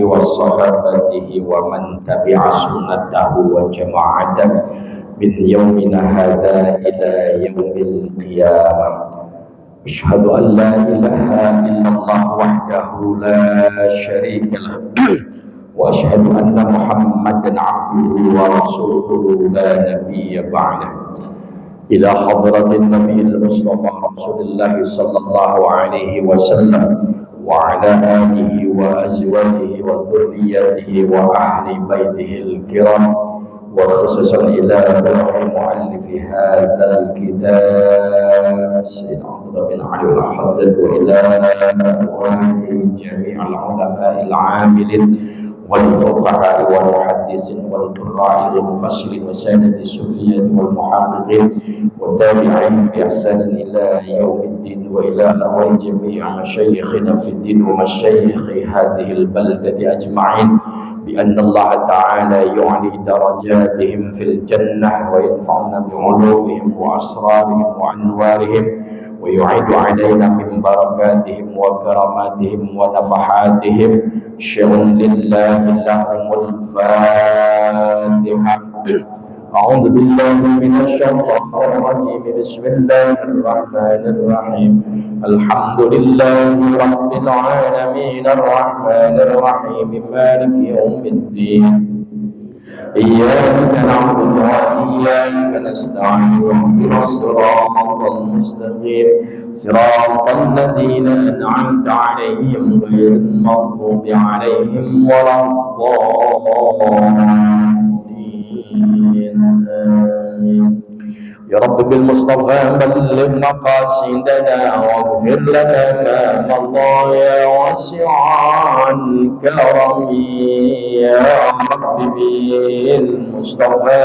وصحابته ومن تبع سنته وجماعته من يومنا هذا إلى يوم القيامة. أشهد أن لا إله إلا الله وحده لا شريك له وأشهد أن محمدا عبده ورسوله لا نبي بعده. إلى حضرة النبي المصطفى رسول الله صلى الله عليه وسلم وعلى آله وأزواجه وذريته وأهل بيته الكرام، وخصوصا إلى روح مؤلف هذا الكتاب سيد عبد بن علي الحضر، وإلى جميع العلماء العاملين والفقهاء والمحدثين والقراء والمفسرين وسادة الصوفية والمحققين والتابعين بإحسان إلى يوم الدين، وإلى أرواح جميع مشايخنا في الدين ومشايخ هذه البلدة أجمعين، بأن الله تعالى يعلي درجاتهم في الجنة وينفعنا بعلومهم وأسرارهم وأنوارهم، ويعيد علينا من بركاتهم وكراماتهم ونفحاتهم. شيء لله لهم الفاتحة. أعوذ بالله من الشيطان الرجيم. بسم الله الرحمن الرحيم. الحمد لله رب العالمين الرحمن الرحيم مالك يوم الدين. إياك نعبد وإياك نستعين اهدنا الصراط المستقيم صراط الذين أنعمت عليهم غير المغضوب عليهم ولا الضالين. آمين. يا رب بالمصطفى بلغ مقاصدنا واغفر لنا ما مضى يا واسع الكرم. يا رب بالمصطفى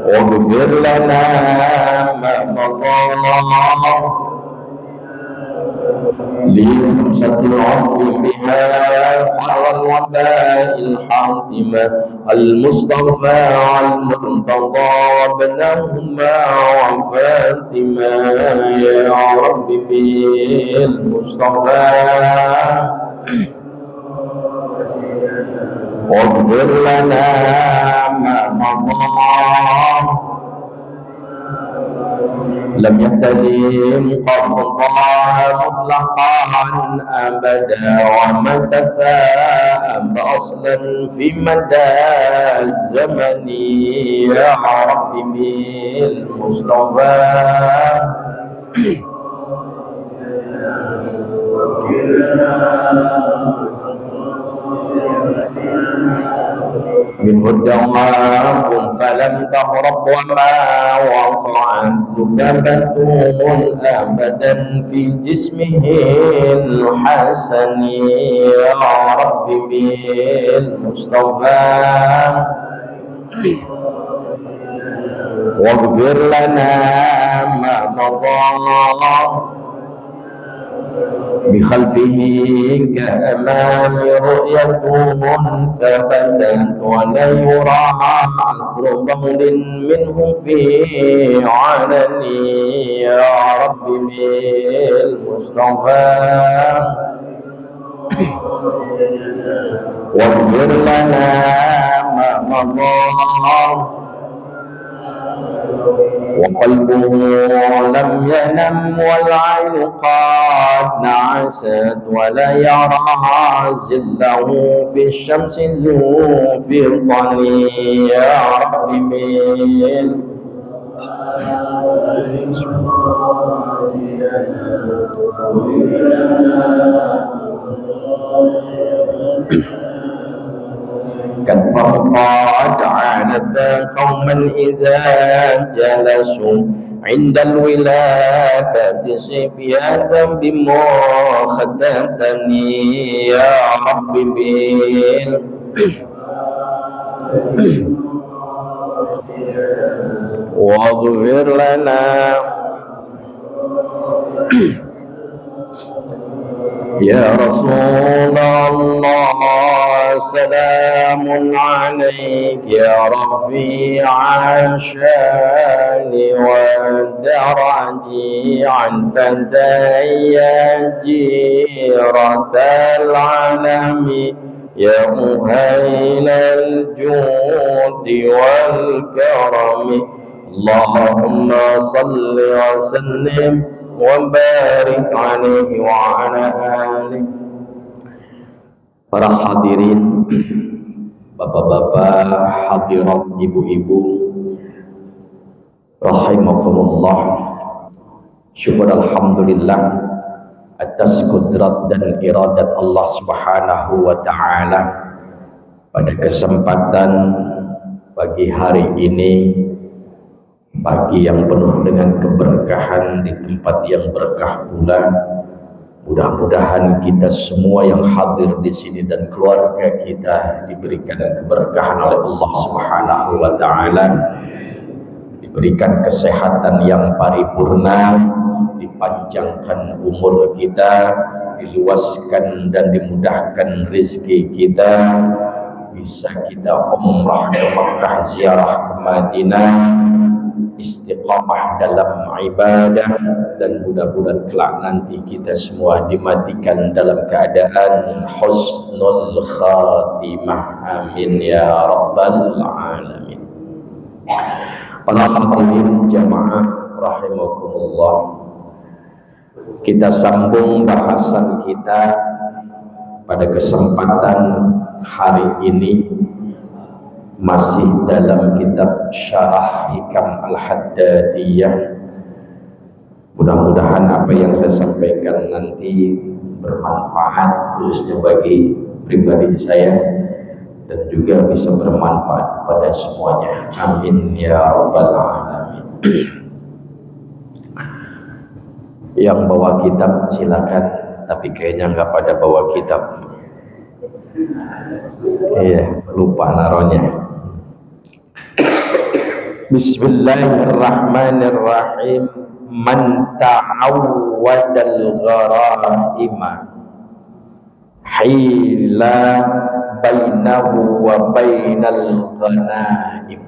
واغفر لنا ما مضى لخمسة العرف بها حر الوباء الحاطمة المصطفى المرتضى وابنهما وفاطمة. يا رب بالمصطفى واغفر لنا ما مضى لم يهتدم قد مطلقا أبدا، ومن تثاءب أصلا في مدى الزمن. يا رب بالمصطفى منه الدوام فلم تهرب وما وقعت ذبابة أبدا في جسمه الحسن. يا رب بالمصطفى واغفر لنا ما مضى بخلفه كأمام رؤية ثبتت ولا يرى عصر بول منه في علن. يا رب بالمصطفى واغفر لنا ما مضى وقلبه لم ينم والعين قد نعست ولا يرى زله في الشمس ذو فضل. يا رب قد عانت قوما إذا جلسوا عند الولادة صبيانا بمخدتني. يا رب واغفر لنا. يا رسول الله وسلام عليك يا رفيع الشان والدرج عن فتاي جيرة العالم يا مهيل الجود والكرم اللهم صل وسلم وبارك عليه وعلى آله. Para hadirin, bapak-bapak, hadirat, ibu-ibu, rahimakumullah. Syukur alhamdulillah atas kudrat dan iradat Allah Subhanahu wa ta'ala pada kesempatan pagi hari ini, pagi yang penuh dengan keberkahan di tempat yang berkah pula. Mudah-mudahan kita semua yang hadir di sini dan keluarga kita diberikan keberkahan oleh Allah Subhanahu wa ta'ala, diberikan kesehatan yang paripurna, dipanjangkan umur kita, diluaskan dan dimudahkan rezeki kita, bisa kita umrah ke Makkah, ziarah ke Madinah, istiqamah dalam ibadah, dan mudah-mudahan kelak nanti kita semua dimatikan dalam keadaan husnul khatimah. Amin ya rabbal alamin. Para hadirin jamaah rahimakumullah, kita sambung bahasan kita pada kesempatan hari ini masih dalam kitab Syarah Hikam Al-Haddadiyah. Mudah-mudahan apa yang saya sampaikan nanti bermanfaat khususnya bagi pribadi saya dan juga bisa bermanfaat kepada semuanya. Amin ya rabbal alamin. Yang bawa kitab silakan, tapi kayaknya nggak pada bawa kitab. Iya, lupa naronya. Bismillahirrahmanirrahim. Man ta'awwadal gharaima hila bainahu wa bainal ghanaim.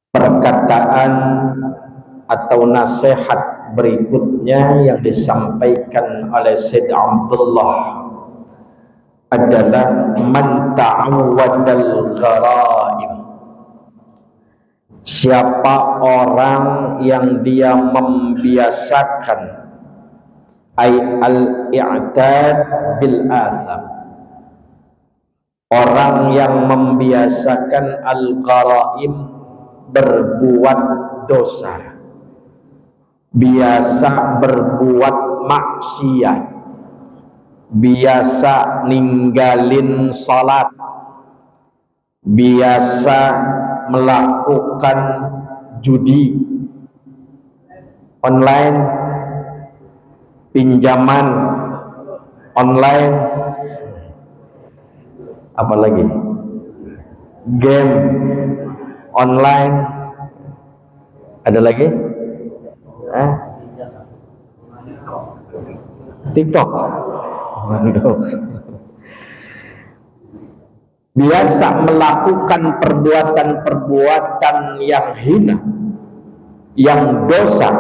Perkataan atau nasihat berikutnya yang disampaikan oleh Said Abdullah adalah man ta'awwadal gharaim. Siapa orang yang dia membiasakan al-i'tad bil atham, orang yang membiasakan al-gharaim, berbuat dosa, biasa berbuat maksiat, biasa ninggalin salat, biasa melakukan judi online, pinjaman online, apalagi game online, ada lagi TikTok. Biasa melakukan perbuatan-perbuatan yang hina, yang dosa,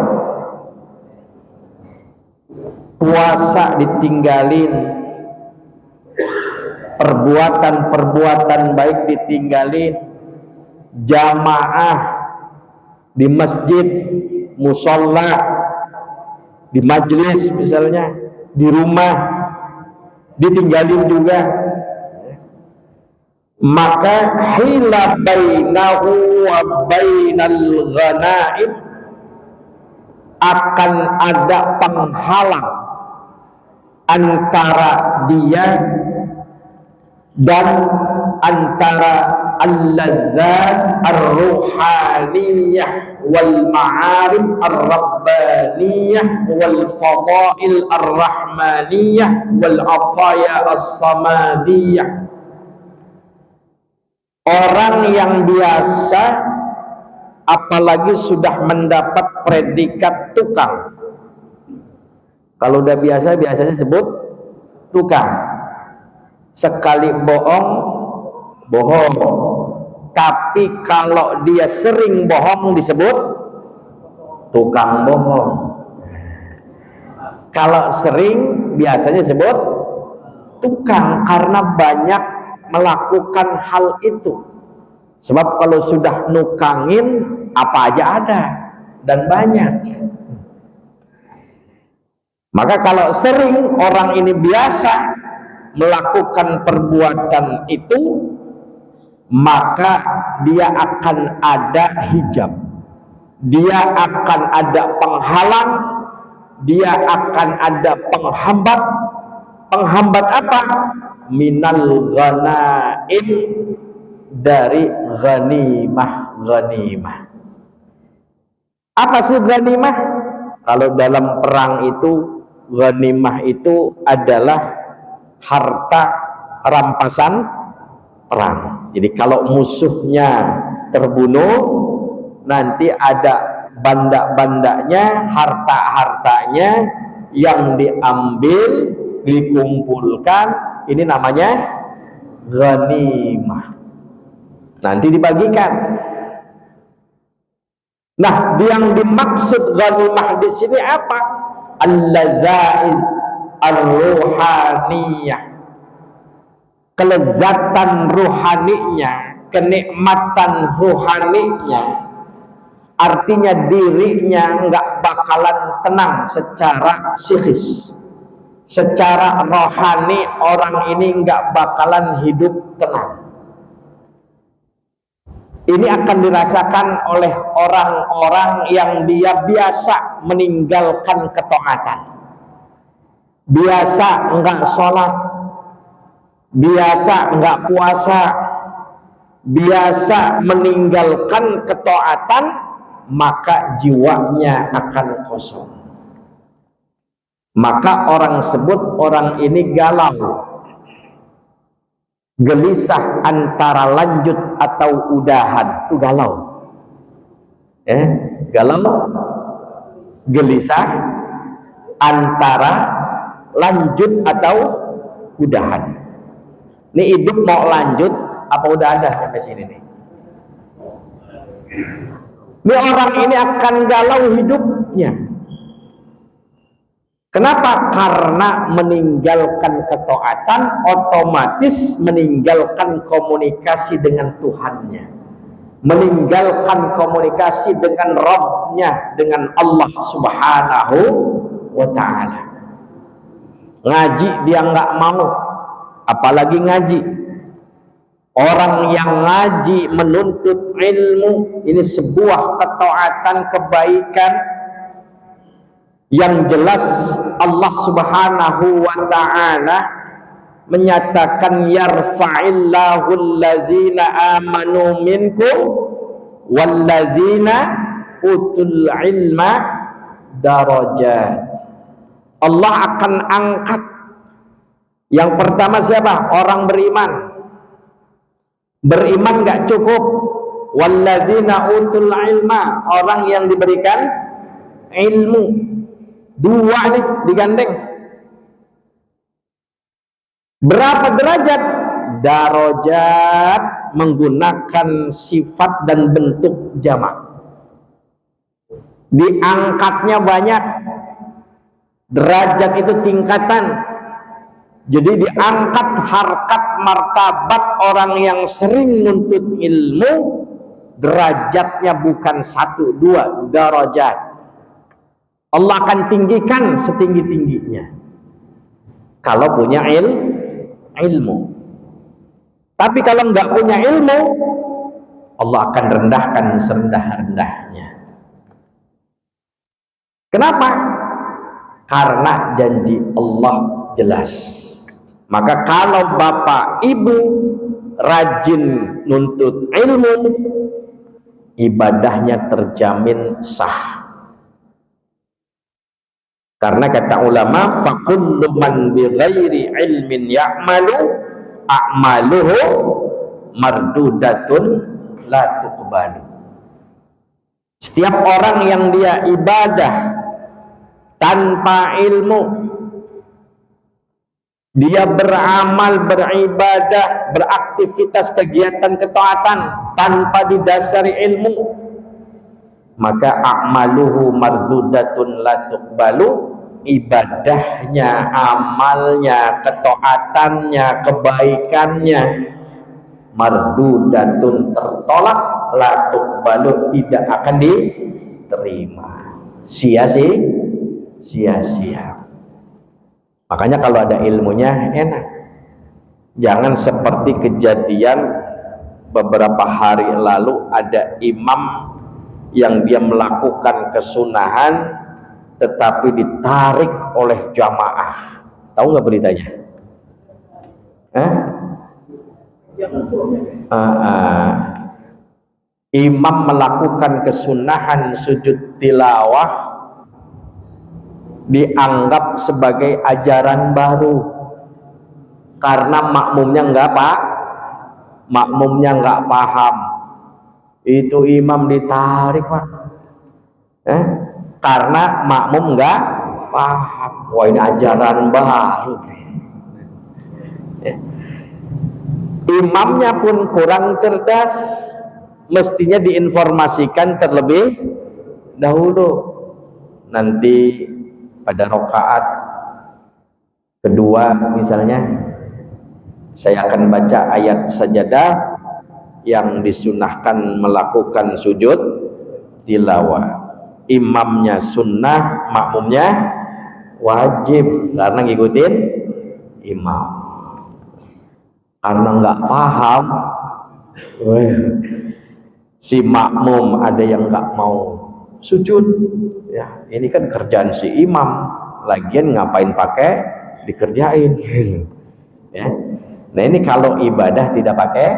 puasa ditinggalin, perbuatan-perbuatan baik ditinggalin, jamaah di masjid, musola, di majelis misalnya, di rumah ditinggalin juga, maka hila bainahu wa bainal ghanaim, akan ada penghalang antara dia dan antara al-ladzat ar-ruhaniyah wal ma'arif ar-rabbaniyah wal fadail ar-rahmaniyah wal ataya as-samadiyah. Orang yang biasa, apalagi sudah mendapat predikat tukang. Kalau udah biasa, biasanya sebut tukang. sekali bohong, bohong. Tapi kalau dia sering bohong disebut tukang bohong. Kalau sering biasanya disebut tukang, karena banyak melakukan hal itu. Sebab kalau sudah nukangin, apa aja ada dan banyak. Maka kalau sering orang ini biasa melakukan perbuatan itu, maka dia akan ada hijab, dia akan ada penghalang, dia akan ada penghambat. Penghambat apa? Minal ghanaim, dari ghanimah. Apa sih ghanimah? Kalau dalam perang itu, ghanimah itu adalah harta rampasan perang. Jadi kalau musuhnya terbunuh, nanti ada banda-bandanya, harta-hartanya yang diambil, dikumpulkan, ini namanya ghanimah. Nanti dibagikan. Nah, yang dimaksud ghanimah di sini apa? Al-ladza'iz ar-ruhaniyah, kelezatan ruhaninya, kenikmatan ruhaninya. Artinya dirinya nggak bakalan tenang secara psikis, secara rohani orang ini nggak bakalan hidup tenang. Ini akan dirasakan oleh orang-orang yang dia biasa meninggalkan ketaatan, biasa enggak sholat, biasa enggak puasa, biasa meninggalkan ketaatan, maka jiwanya akan kosong. Maka orang sebut orang ini galau, gelisah antara lanjut atau udahan. Itu galau, galau, gelisah antara lanjut atau udahan. Ini hidup mau lanjut apa udah ada sampai sini nih? Ini orang ini akan galau hidupnya. Kenapa? Karena meninggalkan ketaatan, otomatis meninggalkan komunikasi dengan Tuhannya, meninggalkan komunikasi dengan Rabbnya, dengan Allah Subhanahu wa ta'ala. Ngaji dia nggak mau, apalagi ngaji. Orang yang ngaji menuntut ilmu, ini sebuah ketaatan, kebaikan yang jelas. Allah Subhanahu wa ta'ala menyatakan yarfa'illahu alladzina amanu minkum walladzina utul ilma darajat. Allah akan angkat. Yang pertama siapa? Orang beriman. Beriman gak cukup. Walladzina utul ilma, orang yang diberikan ilmu. Dua nih digandeng. Berapa derajat? Darajat, menggunakan sifat dan bentuk jamak. Diangkatnya banyak. Derajat itu tingkatan. Jadi diangkat harkat martabat orang yang sering nuntut ilmu. Derajatnya bukan 1, 2 darajat. Allah akan tinggikan setinggi-tingginya kalau punya ilmu. Tapi kalau nggak punya ilmu, Allah akan rendahkan serendah-rendahnya. Kenapa? Karena janji Allah jelas. Maka kalau bapak ibu rajin nuntut ilmu, ibadahnya terjamin sah. Karena kata ulama, fakullu man bighairi ilmin ya'malu a'maluhu mardudatun la tuqbalu. Setiap orang yang dia ibadah tanpa ilmu, dia beramal, beribadah, beraktivitas kegiatan ketaatan tanpa didasari ilmu, maka a'maluhu mardudatun la tuqbalu, ibadahnya, amalnya, ketaatannya, kebaikannya mardudatun, tertolak, la tuqbalu, tidak akan diterima, sia-sia. Makanya kalau ada ilmunya enak. Jangan seperti kejadian beberapa hari lalu, ada imam yang dia melakukan kesunahan tetapi ditarik oleh jamaah. Tahu nggak beritanya? Imam melakukan kesunahan sujud tilawah dianggap sebagai ajaran baru karena makmumnya nggak paham. Itu imam ditarik, Pak, karena makmum nggak paham. Wah, ini ajaran baru. Imamnya pun kurang cerdas, mestinya diinformasikan terlebih dahulu. Nanti pada rakaat kedua misalnya, saya akan baca ayat sajadah yang disunahkan melakukan sujud tilawah. Imamnya sunnah, makmumnya wajib karena ngikutin imam. Karena nggak paham, si makmum ada yang nggak mau sujud, ya ini kan kerjaan si imam, lagian ngapain pakai dikerjain, ya. Nah ini kalau ibadah tidak pakai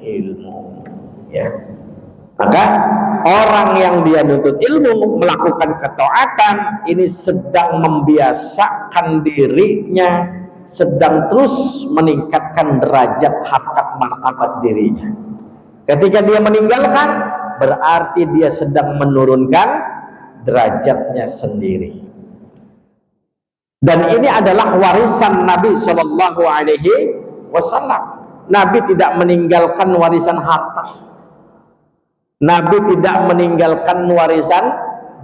ilmu, ya, maka orang yang dia nuntut ilmu melakukan ketaatan ini sedang membiasakan dirinya, sedang terus meningkatkan derajat harkat martabat dirinya. Ketika dia meninggalkan, berarti dia sedang menurunkan derajatnya sendiri. Dan ini adalah warisan Nabi Shallallahu Alaihi Wasallam. Nabi tidak meninggalkan warisan harta. Nabi tidak meninggalkan warisan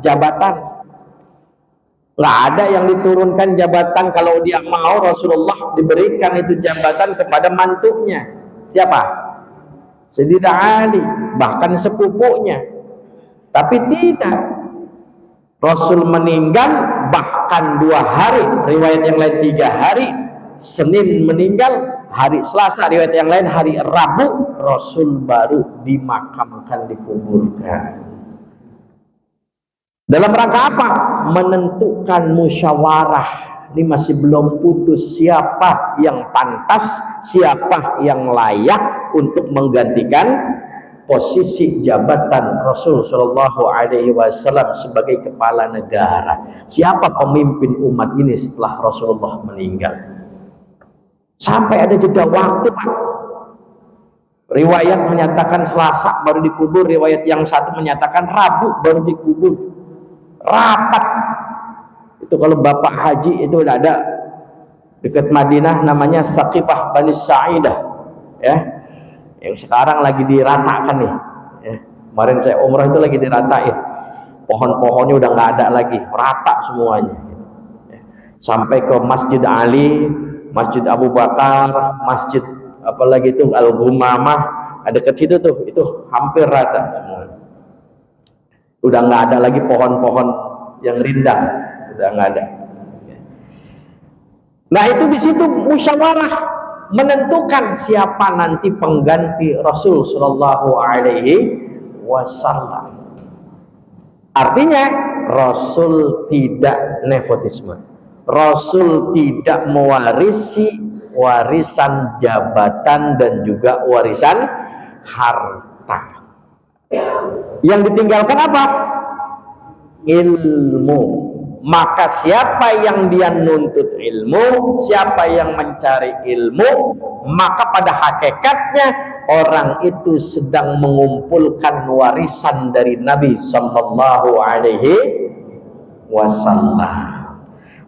jabatan. Nggak ada yang diturunkan jabatan. Kalau dia mau, Rasulullah diberikan itu jabatan kepada mantunya. Siapa? Sayyidina Ali, bahkan sepupunya. Tapi tidak, Rasul meninggal bahkan 2 hari, riwayat yang lain 3 hari. Senin meninggal, hari Selasa, riwayat yang lain hari Rabu, Rasul baru dimakamkan, dikuburkan. Dalam rangka apa? Menentukan musyawarah. Ini masih belum putus siapa yang pantas, siapa yang layak untuk menggantikan posisi jabatan Rasul Shallallahu Alaihi Wasallam sebagai kepala negara. Siapa pemimpin umat ini setelah Rasulullah meninggal? Sampai ada jeda waktu, Pak. Riwayat menyatakan Selasa baru dikubur, riwayat yang satu menyatakan Rabu baru dikubur. Rapat. Itu kalau bapak haji itu udah ada dekat Madinah, namanya Saqifah Bani Sa'idah, ya, yang sekarang lagi diratakan nih, ya. Kemarin saya umrah itu lagi diratain, pohon-pohonnya udah nggak ada lagi, rata semuanya, ya. Sampai ke Masjid Ali, Masjid Abu Bakar, Masjid apalagi itu Al-Gumamah, ada ke situ tuh, itu hampir rata semua. Udah nggak ada lagi pohon-pohon yang rindang, udah nggak ada. Nah itu di situ musyawarah menentukan siapa nanti pengganti Rasul Shallallahu Alaihi Wasallam. Artinya Rasul tidak nepotisme, Rasul tidak mewarisi warisan jabatan dan juga warisan harta. Yang ditinggalkan apa? Ilmu. Maka siapa yang dia nuntut ilmu, siapa yang mencari ilmu, maka pada hakikatnya orang itu sedang mengumpulkan warisan dari Nabi Sallallahu Alaihi Wasallam.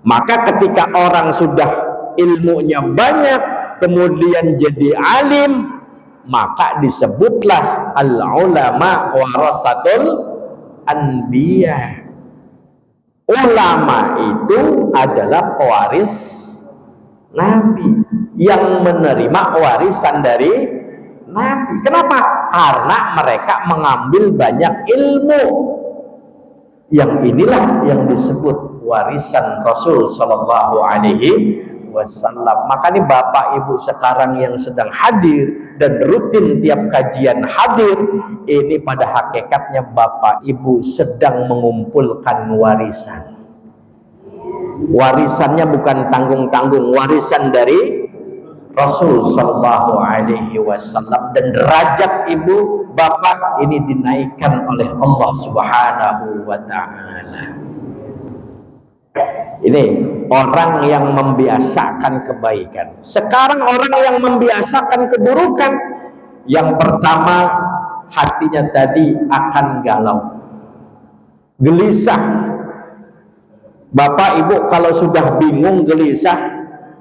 Maka ketika orang sudah ilmunya banyak, kemudian jadi alim, maka disebutlah al-ulama warasatul anbiya. Ulama itu adalah pewaris Nabi, yang menerima warisan dari Nabi. Kenapa? Karena mereka mengambil banyak ilmu. Yang inilah yang disebut warisan Rasul Sallallahu Alaihi Wasallam. Makanya Bapak Ibu sekarang yang sedang hadir dan rutin tiap kajian hadir, ini pada hakikatnya Bapak Ibu sedang mengumpulkan warisan. Warisannya bukan tanggung-tanggung, warisan dari Rasul Sallallahu Alaihi Wasallam, dan derajat ibu bapak ini dinaikkan oleh Allah Subhanahu Wa Taala. Ini orang yang membiasakan kebaikan. Sekarang orang yang membiasakan keburukan, yang pertama hatinya tadi akan galau, gelisah. Bapak ibu kalau sudah bingung, gelisah,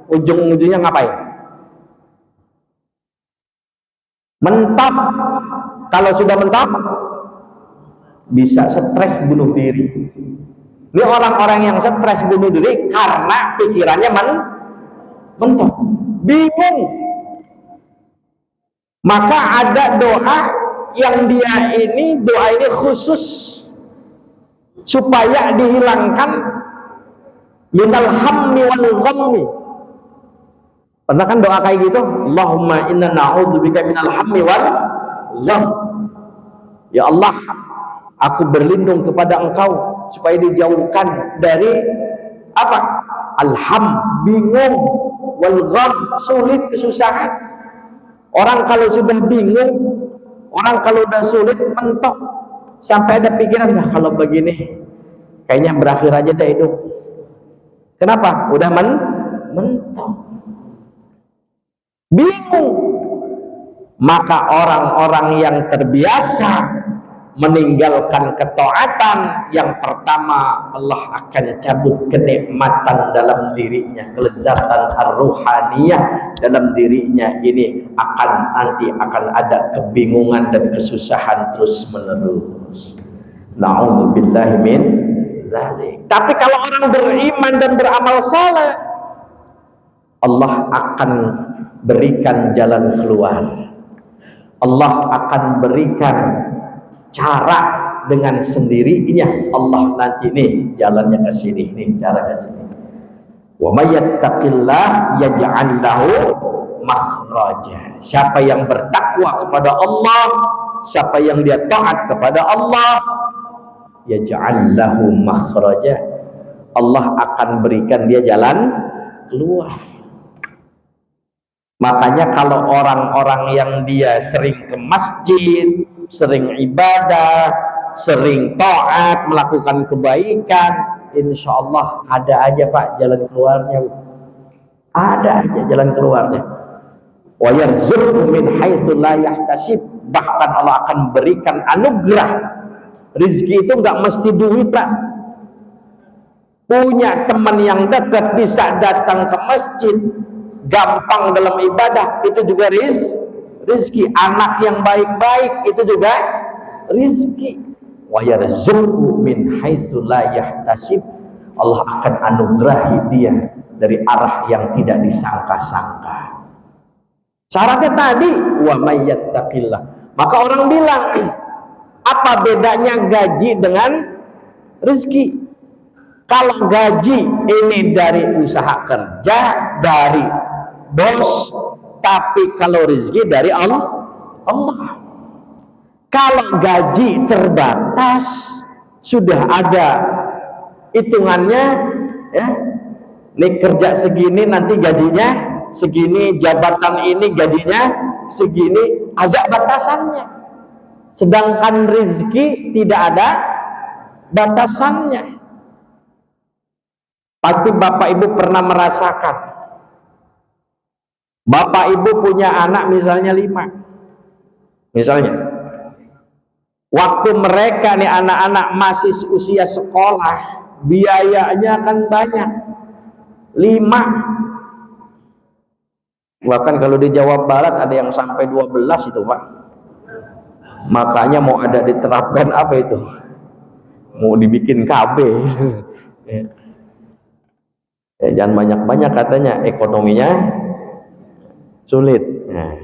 ujung-ujungnya ngapain? Mentok. Kalau sudah mentok, bisa stres bunuh diri. Ini orang-orang yang stres bunuh diri karena pikirannya mentok, bingung. Maka ada doa yang doa ini khusus supaya dihilangkan minal hammi wal ghammi. Pernah kan doa kayak gitu? Allahumma inna na'udzubika minal hammi wal gham. Ya Allah, aku berlindung kepada Engkau supaya dijauhkan dari apa? Alham, bingung, wal gham, sulit, kesusahan. Orang kalau sudah bingung, orang kalau udah sulit, mentok, sampai ada pikiran, nah kalau begini kayaknya berakhir aja deh hidup. Kenapa? Udah mentok, bingung. Maka orang-orang yang terbiasa meninggalkan ketaatan, yang pertama Allah akan cabut kenikmatan dalam dirinya, kelezatan ar-ruhaniyah dalam dirinya. Ini nanti akan ada kebingungan dan kesusahan terus menerus. Na'udzubillahi min dzalik. Tapi kalau orang beriman dan beramal saleh, Allah akan berikan jalan keluar. Allah akan berikan cara dengan sendirinya. Allah nanti nih jalannya ke sini, nih cara ke sini. Wa may yattaqillah yaj'al lahu makhraja. Siapa yang bertakwa kepada Allah, siapa yang dia taat kepada Allah, yaj'al lahu makhraja, Allah akan berikan dia jalan keluar. Makanya kalau orang-orang yang dia sering ke masjid, sering ibadah, sering taat, melakukan kebaikan, insya Allah ada aja Pak jalan keluarnya. Ada aja jalan keluarnya. Wa yarzuqhu min haitsu la yahtasib. Bahkan Allah akan berikan anugerah. Rizki itu nggak mesti duit Pak. Punya teman yang dekat, bisa datang ke masjid, gampang dalam ibadah, itu juga rizki. Anak yang baik-baik itu juga rizki. Wa yarzuqhu min haitsu la yahtasib. Allah akan anugerahi dia dari arah yang tidak disangka-sangka. Syaratnya tadi wa may yattaqillah. Maka orang bilang, apa bedanya gaji dengan rizki? Kalau gaji ini dari usaha kerja, dari bos, tapi kalau rezeki dari Allah. Kalau gaji terbatas, sudah ada hitungannya, ya. Ini kerja segini, nanti gajinya segini, jabatan ini gajinya segini, ada batasannya. Sedangkan rezeki tidak ada batasannya. Pasti Bapak Ibu pernah merasakan. Bapak Ibu punya anak misalnya 5. Misalnya. Waktu mereka nih anak-anak masih usia sekolah, biayanya kan banyak. 5 Bahkan kalau di Jawa Barat ada yang sampai 12 itu Pak. Makanya mau ada diterapkan apa itu? Mau dibikin KB. Ya, jangan banyak-banyak katanya, ekonominya sulit. Nah,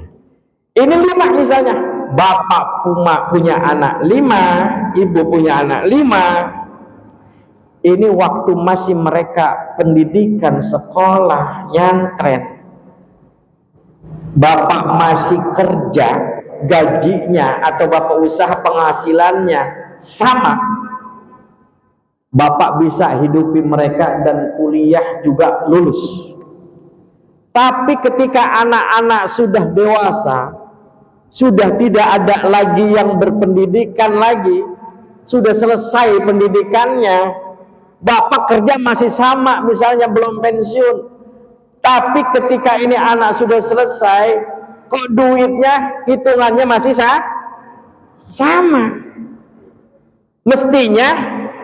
ini 5 misalnya, bapak punya anak 5, ibu punya anak 5. Ini waktu masih mereka pendidikan sekolah nyantren, bapak masih kerja, gajinya atau bapak usaha penghasilannya sama, bapak bisa hidupi mereka dan kuliah juga lulus. Tapi ketika anak-anak sudah dewasa, sudah tidak ada lagi yang berpendidikan lagi, sudah selesai pendidikannya, bapak kerja masih sama, misalnya belum pensiun. Tapi ketika ini anak sudah selesai, kok duitnya hitungannya masih sama. Mestinya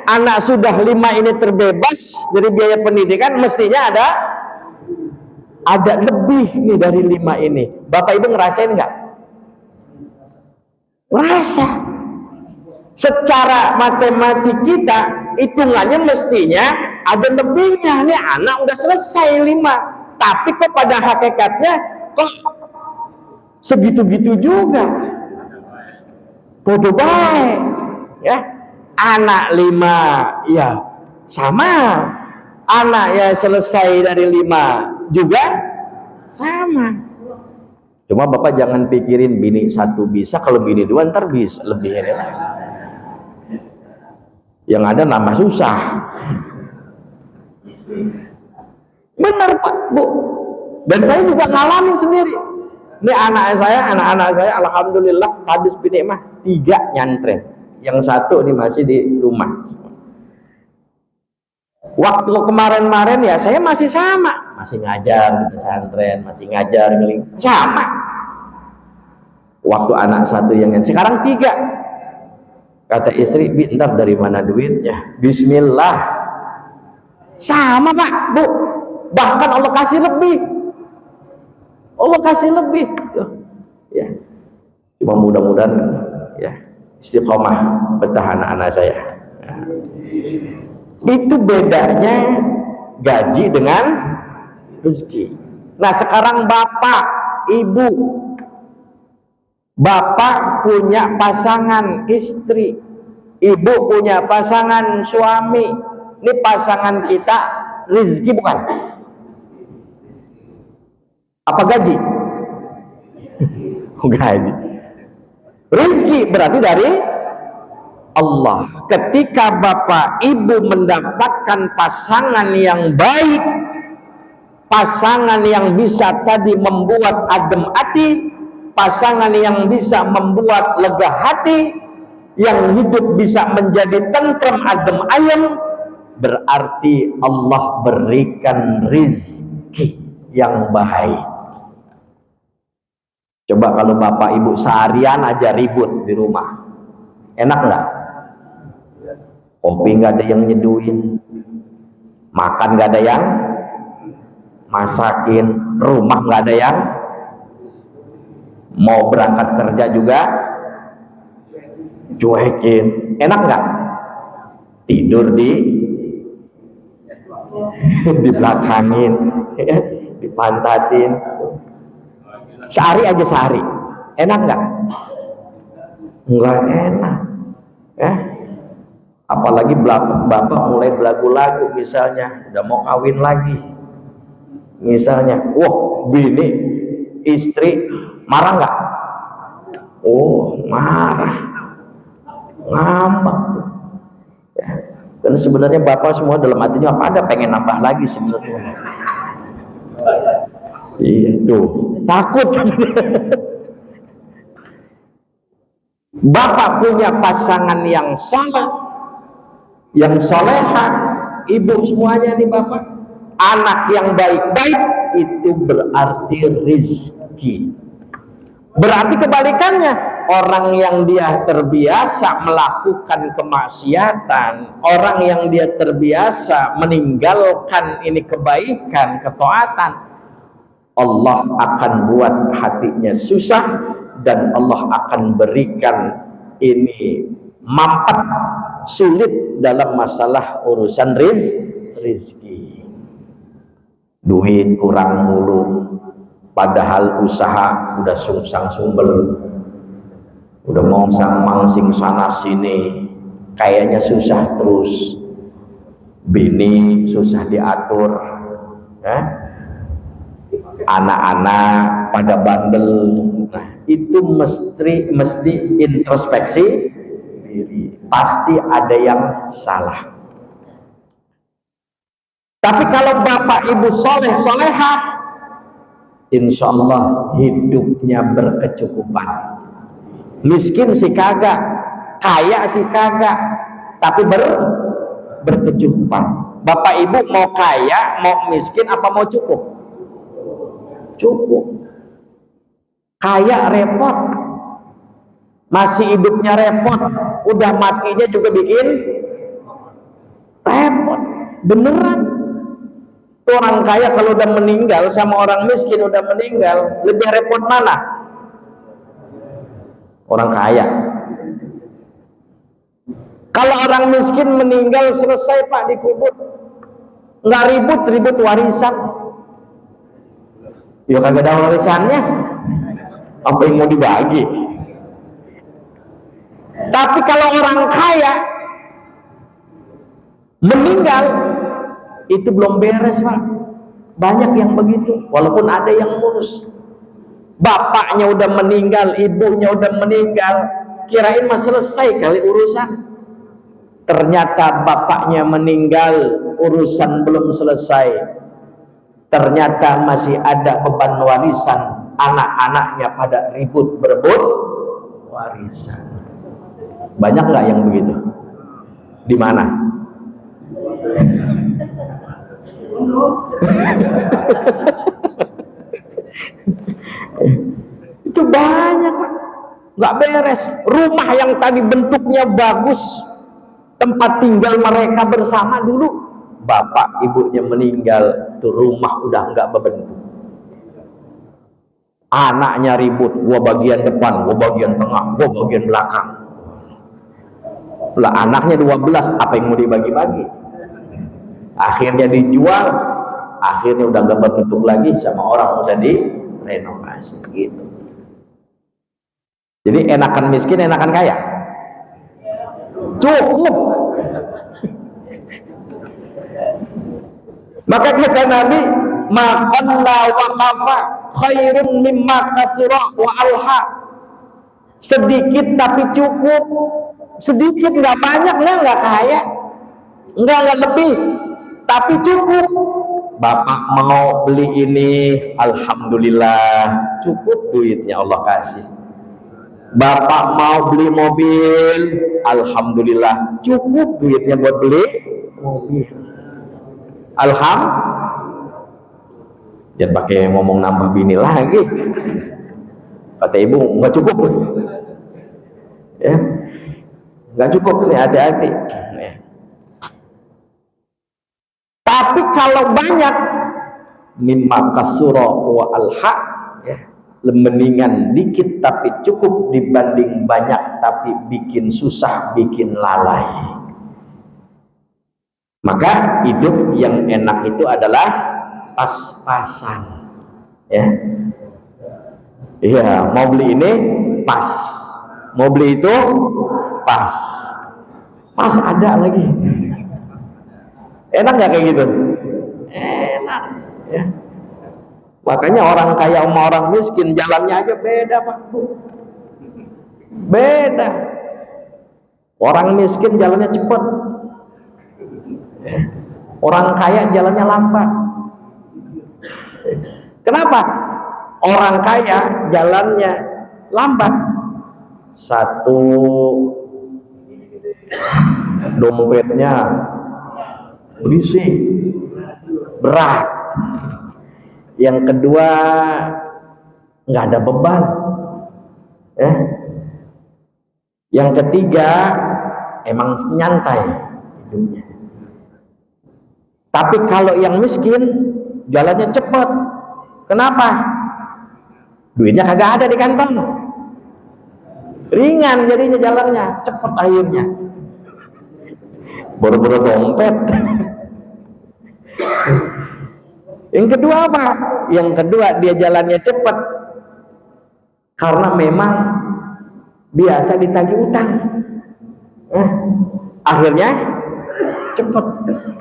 anak sudah 5 ini terbebas dari biaya pendidikan, mestinya ada lebih nih dari 5 ini. Bapak Ibu ngerasain nggak? Ngerasa. Secara matematik kita, hitungannya mestinya ada lebihnya. Nih anak udah selesai 5. Tapi kok pada hakikatnya kok segitu-gitu juga. Bodoh baik. Ya. Anak 5 ya sama, anak ya selesai dari 5 juga sama. Cuma bapak jangan pikirin bini 1 bisa, kalau bini 2 ntar bisa lebih ini lagi. Yang ada nambah susah. Benar Pak Bu, dan saya juga ngalamin sendiri. Ini anak-anak saya alhamdulillah habis bini mah 3 nyantren, yang 1 ini masih di rumah. Waktu kemarin-kemarin ya saya masih sama, masih ngajar di pesantren, masih ngajar sama. Waktu anak 1 yang sekarang 3, kata istri, "Ntar dari mana duitnya?" Bismillah. Sama Pak Bu, bahkan Allah kasih lebih. Allah kasih lebih. Ya. Cuma mudah-mudahan ya istiqomah betah anak-anak saya. Itu bedanya gaji dengan rezeki. Nah sekarang bapak, ibu, bapak punya pasangan istri, ibu punya pasangan suami. Ini pasangan kita rezeki bukan? Apa gaji? Gaji. Rezeki berarti dari Allah. Ketika bapak ibu mendapatkan pasangan yang baik, pasangan yang bisa tadi membuat adem hati, pasangan yang bisa membuat lega hati, yang hidup bisa menjadi tentrem adem ayem, berarti Allah berikan rizki yang baik. Coba kalau bapak ibu seharian aja ribut di rumah, enak nggak? Kopi nggak ada yang nyeduin, makan nggak ada yang masakin, rumah nggak ada yang, mau berangkat kerja juga cuekin, enak nggak? Tidur di belakangin, dipantatin, sehari aja sehari, enak nggak? Nggak enak, ya. Apalagi bapak mulai belagu-lagu, misalnya udah mau kawin lagi, misalnya, wah bini istri marah nggak? Oh marah, ngambek. Ya. Dan sebenarnya bapak semua dalam hatinya apa ada pengen nambah lagi sebenarnya. Iya tuh takut. Bapak punya pasangan yang soleh, yang soleha, ibu semuanya nih bapak, anak yang baik-baik, itu berarti rizki. Berarti kebalikannya, orang yang dia terbiasa melakukan kemaksiatan, orang yang dia terbiasa meninggalkan ini kebaikan, ketaatan, Allah akan buat hatinya susah, dan Allah akan berikan ini mampet, sulit dalam masalah urusan rizki. Duit kurang mulu, padahal usaha udah sungsang sumbel, udah mongsang mangsing sana sini, kayaknya susah terus. Bini susah diatur, anak-anak pada bandel. Nah, itu mesti introspeksi diri, pasti ada yang salah. Tapi kalau bapak ibu soleh solehah, insya Allah hidupnya berkecukupan. Miskin sih kagak, kaya sih kagak, tapi berkecukupan. Bapak ibu mau kaya, mau miskin, apa mau cukup? Cukup. Kaya repot, masih hidupnya repot, udah matinya juga bikin repot. Beneran. Orang kaya kalau udah meninggal sama orang miskin udah meninggal, lebih repot mana? Orang kaya. Kalau orang miskin meninggal selesai Pak, dikubur, nggak ribut warisan. Ya kagak ada warisannya, apa yang mau dibagi? Tapi kalau orang kaya meninggal, itu belum beres Pak. Banyak yang begitu, walaupun ada yang ngurus. Bapaknya udah meninggal, ibunya udah meninggal, kirain mah selesai kali urusan. Ternyata bapaknya meninggal, urusan belum selesai. Ternyata masih ada beban warisan, anak-anaknya pada ribut berebut warisan. Banyak nggak yang begitu? Di mana? Itu banyak Pak, nggak beres. Rumah yang tadi bentuknya bagus, tempat tinggal mereka bersama dulu, bapak ibunya meninggal, tuh rumah udah nggak berbentuk. Anaknya ribut, gua bagian depan, gua bagian tengah, gua bagian belakang. Lah anaknya 12, apa yang mau dibagi-bagi? Akhirnya dijual, akhirnya udah gak berbentuk lagi, sama orang udah direnovasi gitu. Jadi enakan miskin, enakan kaya? Cukup. Maka kata Nabi, maqalla wa qafa khairun mimma kasura wa alha. Sedikit tapi cukup, sedikit nggak banyak, nggak kaya, nggak lebih, tapi cukup. Bapak mau beli ini, alhamdulillah cukup duitnya Allah kasih. Bapak mau beli mobil, alhamdulillah cukup duitnya buat beli mobil. Alhamdulillah. Jangan pakai ngomong nambah bini lagi. Kata ibu nggak cukup, ya nggak cukup nih, hati-hati. Tapi kalau banyak, mimma kasura wa alha, ya, mendingan dikit tapi cukup dibanding banyak tapi bikin susah, bikin lalai. Maka hidup yang enak itu adalah pas-pasan, ya. Iya, mau beli ini pas, mau beli itu pas, pas ada lagi. Enak nggak kayak gitu? Enak, ya. Makanya orang kaya sama orang miskin jalannya aja beda Pak. Beda. Orang miskin jalannya cepat, orang kaya jalannya lambat. Kenapa? Orang kaya jalannya lambat. Satu, dompetnya berisi, berat. Yang kedua, nggak ada beban, ya. Yang ketiga, emang nyantai hidupnya. Tapi kalau yang miskin jalannya cepat, Kenapa? Duitnya kagak ada di kantong. Ringan jadinya jalannya, cepet akhirnya. Boro-boro dompet. Yang kedua apa? Yang kedua dia jalannya cepet karena memang biasa ditagih utang. Akhirnya cepet,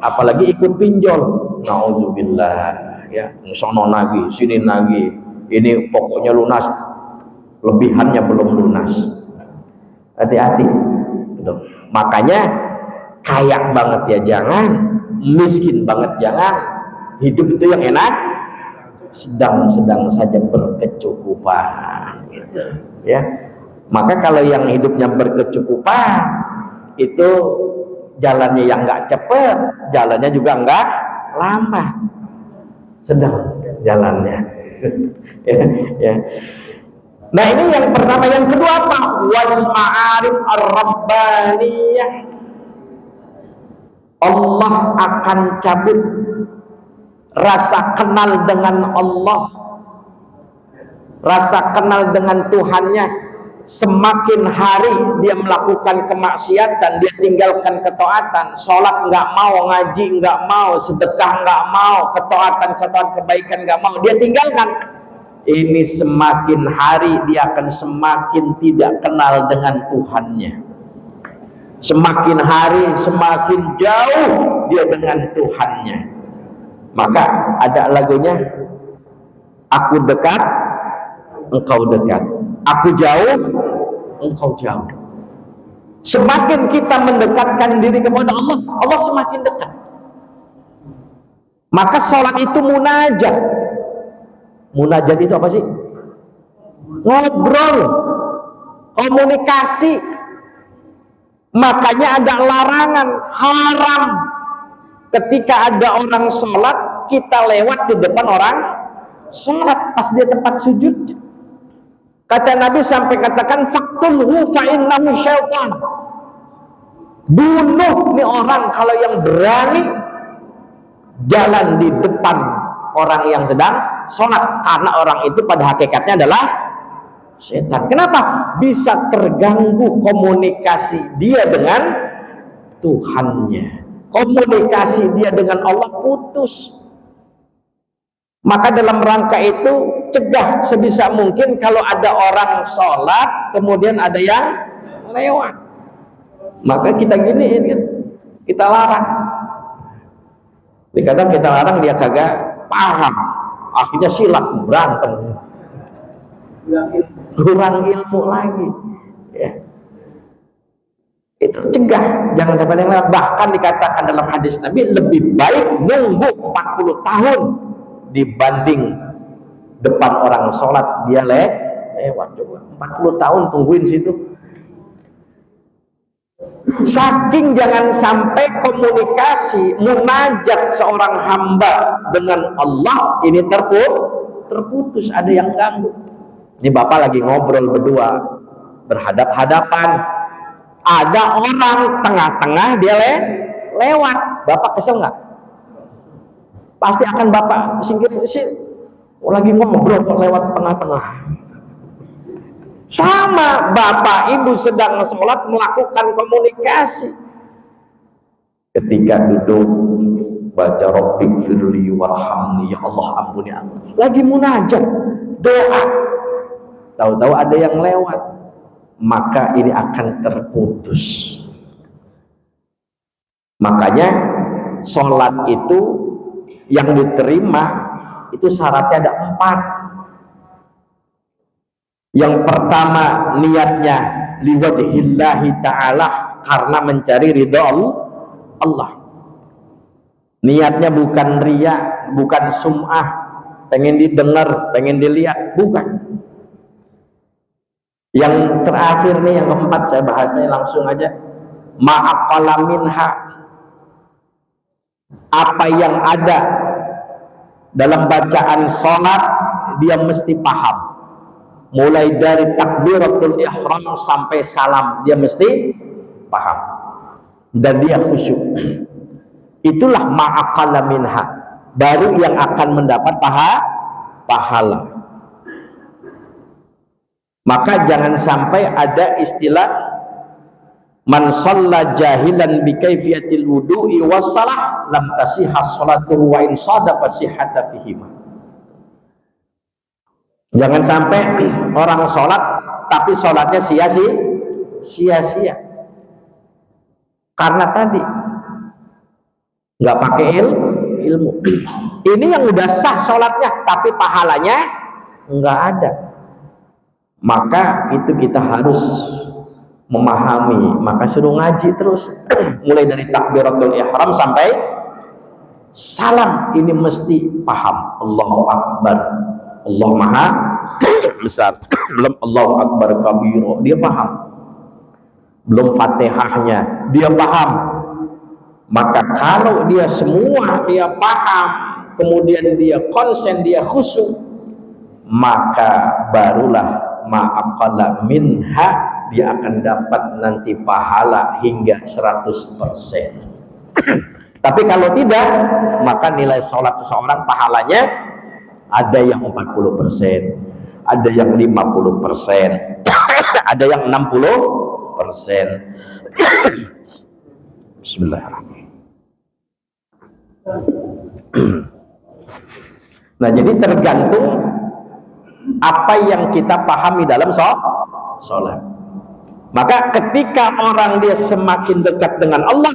apalagi ikut pinjol. Nauzubillah, ya, sono nagih, sini nagih. Ini pokoknya lunas, lebihannya belum lunas. Hati-hati. Makanya kaya banget ya jangan, miskin banget jangan. Hidup itu yang enak, sedang-sedang saja berkecukupan. Ya, maka kalau yang hidupnya berkecukupan itu jalannya yang nggak cepet, jalannya juga nggak lama, sedang jalannya. Ya. Nah ini yang pertama. Yang kedua apa? Wal ma'arif ar-rabbaniyah. Allah akan cabut rasa kenal dengan Allah, rasa kenal dengan Tuhannya. Semakin hari dia melakukan kemaksiatan, dia tinggalkan ketaatan, sholat nggak mau, ngaji nggak mau, sedekah nggak mau, ketaatan kebaikan nggak mau, dia tinggalkan. Ini semakin hari dia akan semakin tidak kenal dengan Tuhannya. Semakin hari semakin jauh dia dengan Tuhannya. Maka ada lagunya, aku dekat, engkau dekat. Aku jauh, engkau jauh. Semakin kita mendekatkan diri kepada Allah, Allah semakin dekat. Maka sholat itu munajat. Munajat itu apa sih? Ngobrol, komunikasi. Makanya ada larangan, haram ketika ada orang sholat, kita lewat di depan orang sholat pas dia tempat sujud. Kata Nabi sampai katakan faqtulhu fa innahu syaitan. Bunuh nih orang kalau yang berani jalan di depan orang yang sedang sholat, karena orang itu pada hakikatnya adalah setan. Kenapa? Bisa terganggu komunikasi dia dengan Tuhannya, komunikasi dia dengan Allah putus. Maka dalam rangka itu cegah sebisa mungkin kalau ada orang sholat kemudian ada yang lewat, maka kita giniin kan, kita larang. Kadang kita larang dia kagak paham, akhirnya silat, berantem, kurang ilmu lagi. Ya. Itu cegah, jangan sampai yang lewat. Bahkan dikatakan dalam hadis Nabi, lebih baik nunggu 40 tahun dibanding depan orang sholat dia lewat. Coba 40 tahun tungguin situ. Saking jangan sampai komunikasi munajat seorang hamba dengan Allah ini terputus, ada yang ganggu. Ini bapak lagi ngobrol berdua, berhadap-hadapan, ada orang tengah-tengah dia lewat, bapak kesel nggak? Pasti akan bapak singkirin, sih lagi ngobrol kok lewat tengah-tengah. Sama bapak ibu sedang sholat melakukan komunikasi. Ketika duduk baca Rabbik firli warhamni, ya Allah ampuni aku, lagi munajat doa, tahu-tahu ada yang lewat, maka ini akan terputus. Makanya sholat itu yang diterima itu syaratnya ada 4. Yang pertama niatnya liwajhillahi ta'ala, karena mencari ridha Allah. Niatnya bukan riya, bukan sum'ah, pengen didengar, pengen dilihat, bukan. Yang terakhir nih, yang keempat, saya bahasnya langsung aja, ma'aqala minha, apa yang ada dalam bacaan sholat dia mesti paham. Mulai dari takbiratul ihram sampai salam dia mesti paham dan dia khusyuk. Itulah ma'aqala minha, baru yang akan mendapat pahala. Maka jangan sampai ada istilah man shalla jahilan bi kaifiyatil wudu'i wassalah lam tasihha sholatuhu wa in sadaqa sihhata fihima. Jangan sampai orang sholat tapi sholatnya sia-sia. Karena tadi nggak pakai ilmu. Ini yang udah sah sholatnya tapi pahalanya nggak ada. Maka itu kita harus memahami. Maka suruh ngaji terus mulai dari takbiratul ihram sampai salam ini mesti paham. Allahu Akbar, Allah Maha besar. Belum Allahu Akbar kabiro, dia paham. Belum Fatihahnya, dia paham. Maka kalau dia semua dia paham, kemudian dia konsen, dia khusyuk, maka barulah ma'aqala minha, dia akan dapat nanti pahala hingga 100%. Tapi kalau tidak, maka nilai sholat seseorang pahalanya ada yang 40%, ada yang 50%, ada yang 60%. Bismillahirrahmanirrahim. Nah, jadi tergantung apa yang kita pahami dalam sholat. Maka ketika orang dia semakin dekat dengan Allah,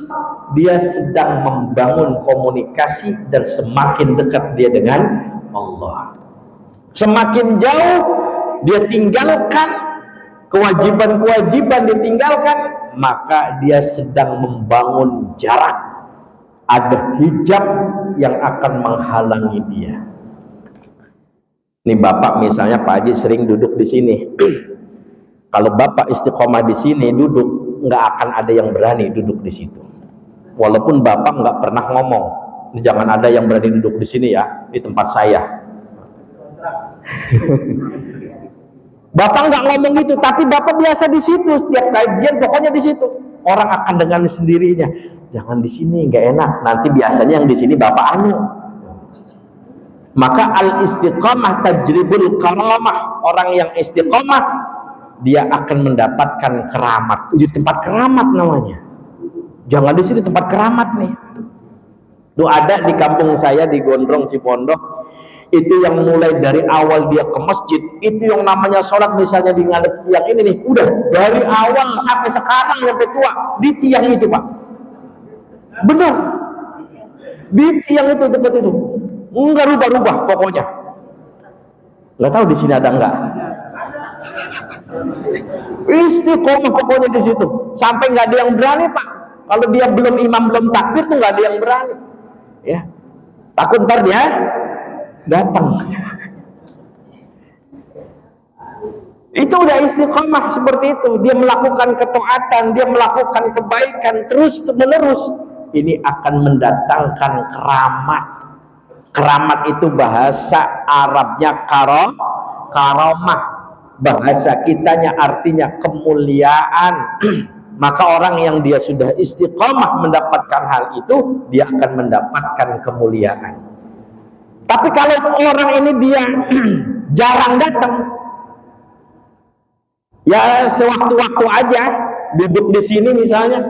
dia sedang membangun komunikasi dan semakin dekat dia dengan Allah. Semakin jauh dia tinggalkan kewajiban-kewajiban, ditinggalkan, maka dia sedang membangun jarak. Ada hijab yang akan menghalangi dia. Nih Bapak misalnya Pak Haji sering duduk di sini. Kalau Bapak istiqomah di sini duduk, nggak akan ada yang berani duduk di situ. Walaupun Bapak nggak pernah ngomong, jangan ada yang berani duduk di sini ya, di tempat saya. Bapak nggak ngomong itu, tapi Bapak biasa di situ, setiap kajian pokoknya di situ. Orang akan dengan sendirinya, jangan di sini, nggak enak. Nanti biasanya yang di sini Bapak anu. Maka al-istiqamah tajribul karamah. Orang yang istiqamah dia akan mendapatkan keramat. Di tempat keramat namanya. Jangan di sini tempat keramat nih. Itu ada di kampung saya di Gondrong Cipondok. Itu yang mulai dari awal dia ke masjid, itu yang namanya sholat misalnya di ngadep tiang ini nih, udah dari awal sampai sekarang sampai tua di tiang itu Pak. Benar. Di tiang itu dekat itu. Enggak rubah-rubah pokoknya. Nggak tahu di sini ada enggak. Istiqomah pokoknya di situ. Sampai nggak ada yang berani Pak. Kalau dia belum imam belum takbir tuh nggak ada yang berani. Ya. Takut ntar dia datang. Itu udah istiqomah seperti itu. Dia melakukan ketaatan, dia melakukan kebaikan terus menerus. Ini akan mendatangkan keramat. Keramat itu bahasa Arabnya karomah. Bahasa kitanya artinya kemuliaan. Maka orang yang dia sudah istiqomah mendapatkan hal itu, dia akan mendapatkan kemuliaan. Tapi kalau orang ini dia jarang datang, ya sewaktu-waktu aja duduk di sini misalnya,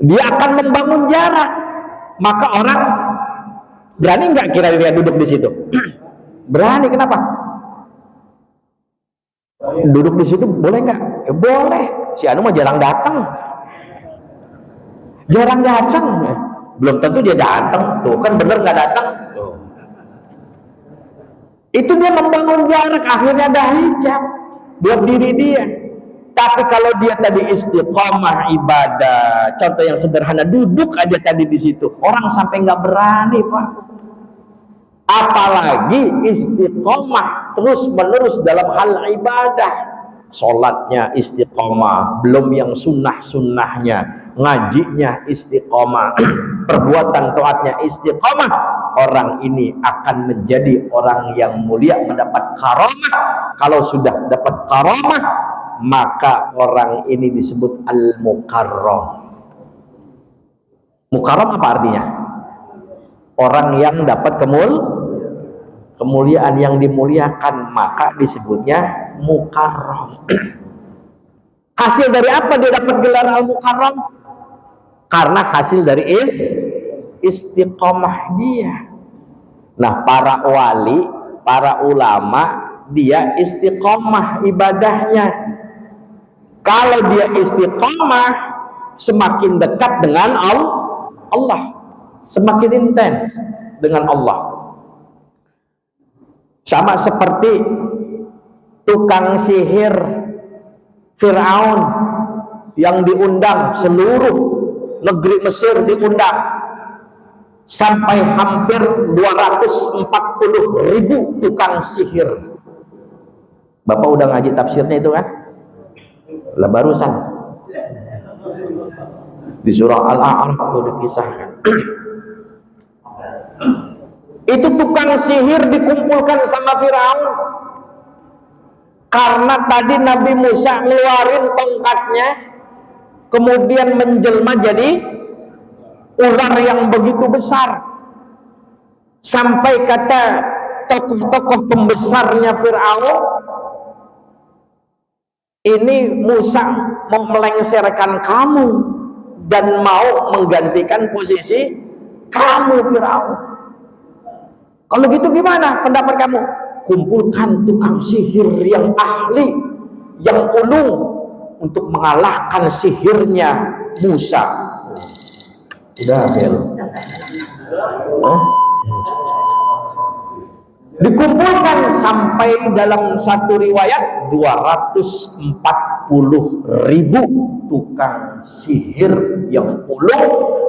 dia akan membangun jarak. Maka orang berani nggak kira-kira duduk di situ? Berani. Kenapa? Duduk di situ boleh nggak? Ya boleh. Si Anu mah jarang datang. Jarang datang. Belum tentu dia datang. Tuh kan bener nggak datang. Tuh. Itu dia membangun jarak. Akhirnya ada hijab buat diri dia. Tapi kalau dia tadi istiqomah ibadah, contoh yang sederhana, duduk aja tadi di situ, orang sampai nggak berani Pak. Apalagi istiqomah terus menerus dalam hal ibadah. Sholatnya istiqomah, belum yang sunnah-sunnahnya, ngajinya istiqomah, perbuatan taatnya istiqomah. Orang ini akan menjadi orang yang mulia, mendapat karamah. Kalau sudah dapat karamah, maka orang ini disebut al-mukarram. Mukarram apa artinya? Orang yang dapat kemuliaan yang dimuliakan, maka disebutnya mukarram. Hasil dari apa dia dapat gelar al-mukarram? Karena hasil dari istiqomah dia. Nah, para wali, para ulama, dia istiqomah ibadahnya. Kalau dia istiqomah, semakin dekat dengan Allah, semakin intens dengan Allah. Sama seperti tukang sihir Fir'aun yang diundang, seluruh negeri Mesir diundang, sampai hampir 240.000 tukang sihir. Bapak udah ngaji tafsirnya itu kan? Lah barusan di surah Al-A'raf itu dikisahkan. Itu tukang sihir dikumpulkan sama Firaun karena tadi Nabi Musa ngeluarin tongkatnya, kemudian menjelma jadi ular yang begitu besar, sampai kata tokoh-tokoh pembesarnya Firaun, ini Musa mau melengsarkan kamu dan mau menggantikan posisi kamu Firaun. Kalau gitu gimana pendapat kamu? Kumpulkan tukang sihir yang ahli, yang ulung, untuk mengalahkan sihirnya Musa. Udah bel. Dikumpulkan sampai dalam satu riwayat 240.000 tukang sihir yang ulung.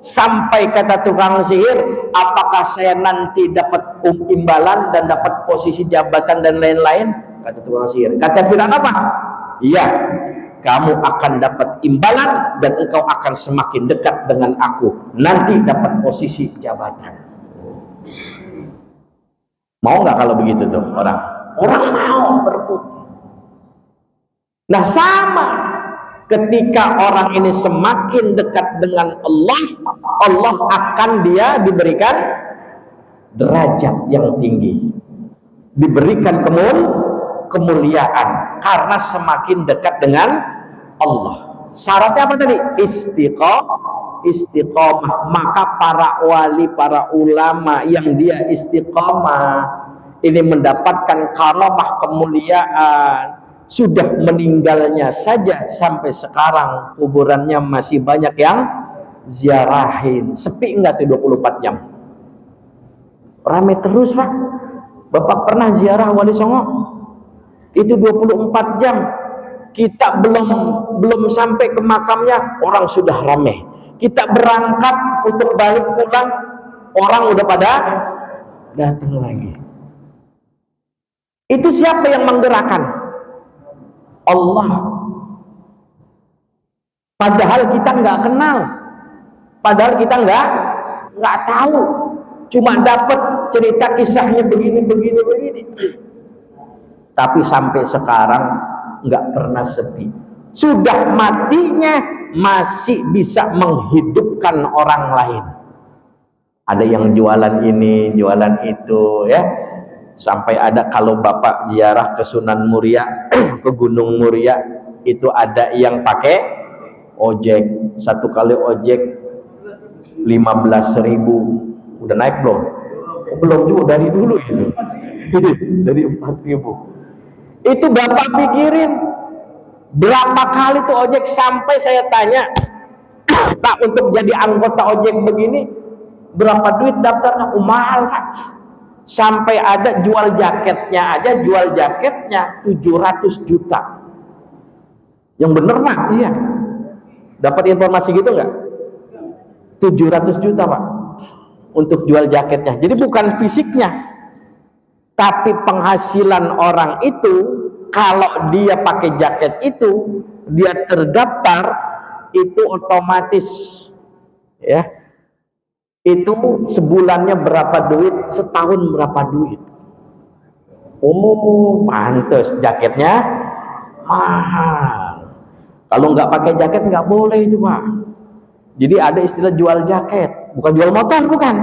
Sampai kata tukang sihir, apakah saya nanti dapat imbalan dan dapat posisi jabatan dan lain-lain? Kata tukang sihir. Kata Firaun apa? Iya, kamu akan dapat imbalan dan engkau akan semakin dekat dengan aku. Nanti dapat posisi jabatan. Mau nggak kalau begitu tuh orang? Orang mau berebut. Nah, sama. Ketika orang ini semakin dekat dengan Allah, Allah akan dia diberikan derajat yang tinggi, diberikan kemuliaan karena semakin dekat dengan Allah. Syaratnya apa tadi? Istiqomah. Maka para wali, para ulama yang dia istiqomah ini mendapatkan karamah, kemuliaan. Sudah meninggalnya saja sampai sekarang kuburannya masih banyak yang ziarahin. Sepi enggak tuh 24 jam? Rame terus, Pak. Bapak pernah ziarah Wali Songo? Itu 24 jam. Kita belum sampai ke makamnya, orang sudah rame. Kita berangkat untuk balik pulang, orang udah pada datang lagi. Itu siapa yang menggerakkan? Allah. Padahal kita nggak kenal, padahal kita nggak tahu, cuma dapat cerita kisahnya begini. Tapi sampai sekarang nggak pernah sepi. Sudah matinya masih bisa menghidupkan orang lain. Ada yang jualan ini, jualan itu, ya. Sampai ada kalau Bapak ziarah ke Sunan Muria, ke Gunung Muria, itu ada yang pakai ojek. Satu kali ojek 15.000. Udah naik belum? Belum juga, dari dulu itu. Dari 4.000. Itu Bapak pikirin berapa kali tuh ojek, sampai saya tanya, Pak, untuk jadi anggota ojek begini berapa duit daftarnya? Mahal, Pak. Sampai ada jual jaketnya aja, jual jaketnya 700 juta. Yang bener Pak? Iya. Dapat informasi gitu nggak? 700 juta Pak untuk jual jaketnya. Jadi bukan fisiknya, tapi penghasilan orang itu. Kalau dia pakai jaket itu, dia terdaftar, itu otomatis, ya. Itu sebulannya berapa duit, setahun berapa duit. Oh, pantes jaketnya mahal. Kalau nggak pakai jaket nggak boleh itu Pak. Jadi ada istilah jual jaket, bukan jual motor, bukan.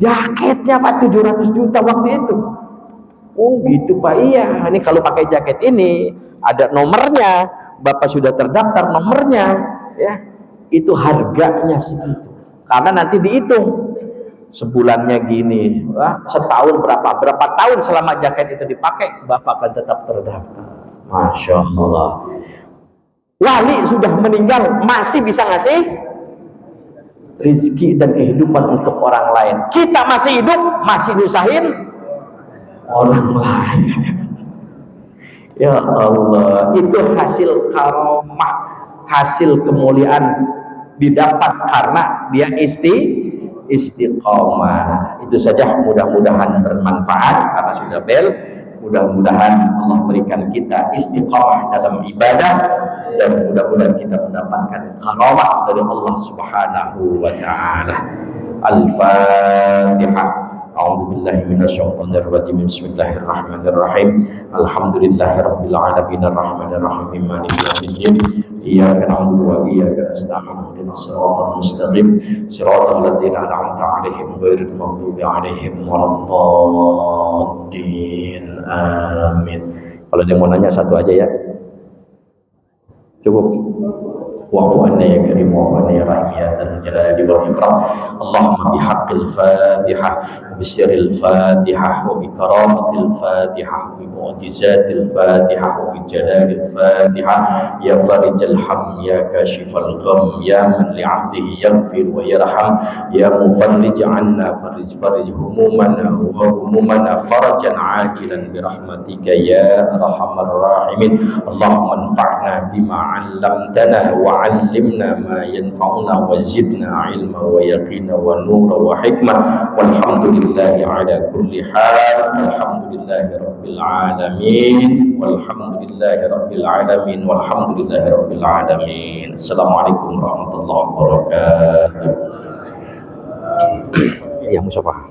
Jaketnya Pak 700 juta waktu itu. Oh gitu Pak, iya. Ini kalau pakai jaket ini ada nomornya, Bapak sudah terdaftar nomornya, ya. Itu harganya segitu. Karena nanti dihitung sebulannya gini, setahun berapa tahun selama jaket itu dipakai, Bapak akan tetap terdaftar. Masya Allah. Wali sudah meninggal masih bisa ngasih rizki dan kehidupan untuk orang lain. Kita masih hidup masih nyusahin orang lain. Ya Allah, itu hasil karomah, hasil kemuliaan didapat karena dia istiqomah. Itu saja, mudah-mudahan bermanfaat karena sudah bel. Mudah-mudahan Allah berikan kita istiqomah dalam ibadah dan mudah-mudahan kita mendapatkan karamah dari Allah Subhanahu wa taala. Al-Fatihah. A'udzu billahi minasyaitonir rajim. Bismillahirrahmanirrahim. Alhamdulillahirabbil alamin arrahmanir rahim maliki yaumiddin. Iyyaka na'budu wa iyyaka nasta'in. Ihdinas siratal mustaqim. Siratal ladzina an'amta 'alaihim ghairil maghdubi 'alaihim waladdallin. Amin. Kalau dia mau nanya satu aja ya. Cukup. Wa'fu anna ya karim wa'fu anna ya rahim ya dzal jalali wal ikram. Allahumma bihaqqil Fatihah wa bisirril Fatihah wa bi karamatil Fatihah wa bi mu'jizatil Fatihah wa bi jalalil Fatihah ya farijal ham ya kashifal gham ya man li 'abdihi yaghfir wa yarham ya mufannij 'anna farij humumana wa humumana farajan 'ajilan bi rahmatika ya arhamar rahimin. Allahumma anfa'na bima 'allamtana wa 'allimna ma yanfa'una wa zidna 'ilma wa yaqina wa nura wa hikmah walhamdulillahi 'ala kulli hal. Alhamdulillahi rabbil alamin walhamdulillahi rabbil alamin walhamdulillahi rabbil alamin. Assalamualaikum warahmatullahi wabarakatuh. Ya Mustafa.